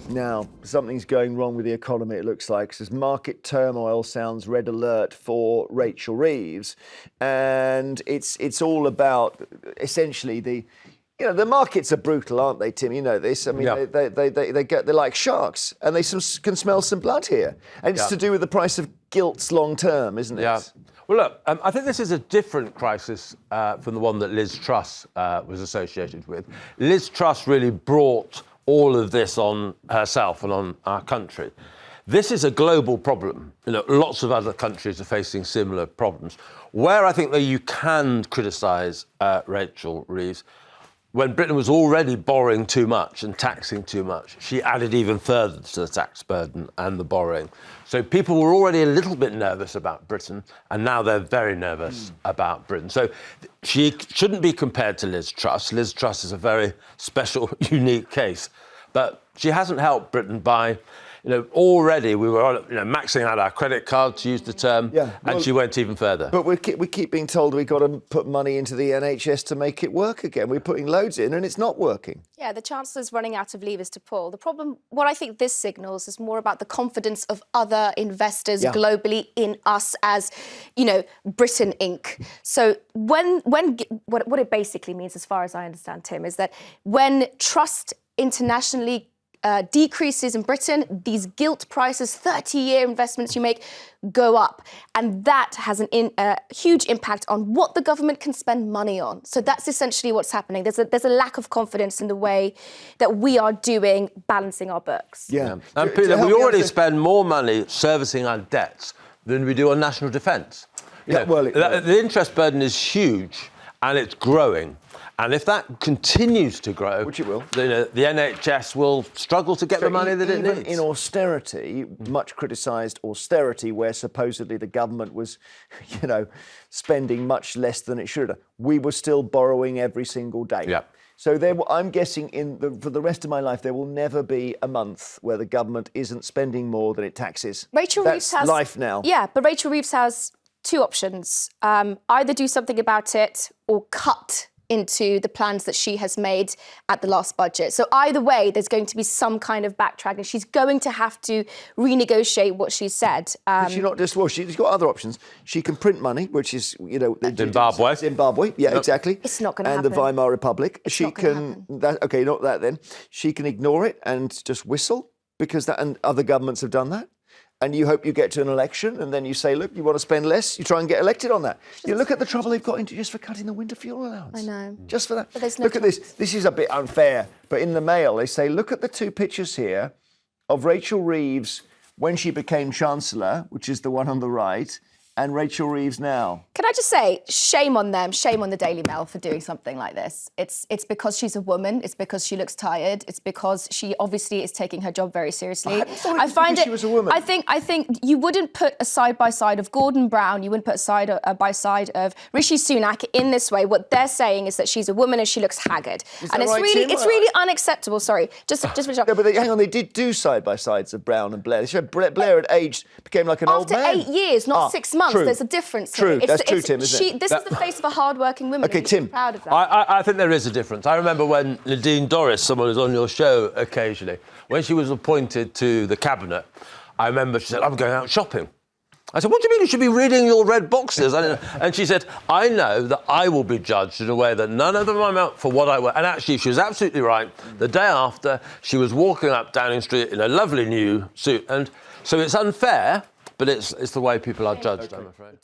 Now, something's going wrong with the economy, it looks like. Says market turmoil sounds red alert for Rachel Reeves. And it's all about essentially the markets are brutal, aren't they, Tim? You know this. I mean, Yeah. they're like sharks, and they can smell some blood here. And it's to do with the price of gilts long term, isn't it? Yeah. Well, look, I think this is a different crisis from the one that Liz Truss was associated with. Liz Truss really brought all of this on herself and on our country. This is a global problem. Lots of other countries are facing similar problems. Where I think that you can criticise Rachel Reeves, when Britain was already borrowing too much and taxing too much, she added even further to the tax burden and the borrowing. So people were already a little bit nervous about Britain, and now they're very nervous about Britain. So she shouldn't be compared to Liz Truss. Liz Truss is a very special, unique case. But she hasn't helped Britain by... already we were maxing out our credit card, to use the term, and she went even further. But we keep being told we've got to put money into the NHS to make it work again. We're putting loads in and it's not working. Yeah, the Chancellor's running out of levers to pull. The problem, what I think this signals is more about the confidence of other investors globally in us as, Britain Inc. So what it basically means, as far as I understand, Tim, is that when trust internationally decreases in Britain, these gilt prices, 30-year investments you make, go up. And that has a huge impact on what the government can spend money on. So that's essentially what's happening. There's a lack of confidence in the way that we are doing balancing our books. Yeah. And Peter, we already spend more money servicing our debts than we do on national defence. The interest burden is huge and it's growing. And if that continues to grow, which it will, the NHS will struggle to get the money that it needs. Even in austerity, much criticised austerity, where supposedly the government was, spending much less than it should have, we were still borrowing every single day. Yeah. So I'm guessing for the rest of my life, there will never be a month where the government isn't spending more than it taxes. Rachel Reeves has life now. Yeah, but Rachel Reeves has two options: either do something about it or cut into the plans that she has made at the last budget. So either way, there's going to be some kind of backtracking. She's going to have to renegotiate what she said. She's not just, she's got other options. She can print money, which is, Zimbabwe. Zimbabwe, exactly. It's not going to happen. And the Weimar Republic. It's not going to happen. Not that then. She can ignore it and just whistle, because and other governments have done that. And you hope you get to an election and then you say, look, you want to spend less, you try and get elected on that. You look at the trouble they've got into just for cutting the winter fuel allowance. I know. Just for that. But there's no look at this. This is a bit unfair. But in the Mail, they say, look at the two pictures here of Rachel Reeves when she became Chancellor, which is the one on the right, and Rachel Reeves now. Can I just say, shame on them, shame on the Daily Mail for doing something like this. It's because she's a woman, it's because she looks tired, it's because she obviously is taking her job very seriously. I find she was a woman. I think you wouldn't put a side by side of Gordon Brown, you wouldn't put a side by side of Rishi Sunak in this way. What they're saying is that she's a woman and she looks haggard. And it's really unacceptable. Sorry, just finish up. No, but hang on, they did do side by sides of Brown and Blair. They showed Blair had aged, became like an old man. After 8 years, not 6 months. True. There's a difference. True, that's true, Tim, isn't it? This is the face of a hard-working woman. OK, Tim. Proud of that. I think there is a difference. I remember when Nadine Dorries, someone who's on your show occasionally, when she was appointed to the cabinet, I remember she said, I'm going out shopping. I said, what do you mean you should be reading your red boxes? And she said, I know that I will be judged in a way that none of them I'm out for what I wear. And actually, she was absolutely right. The day after, she was walking up Downing Street in a lovely new suit. And so it's unfair, but it's the way people are judged, I'm afraid.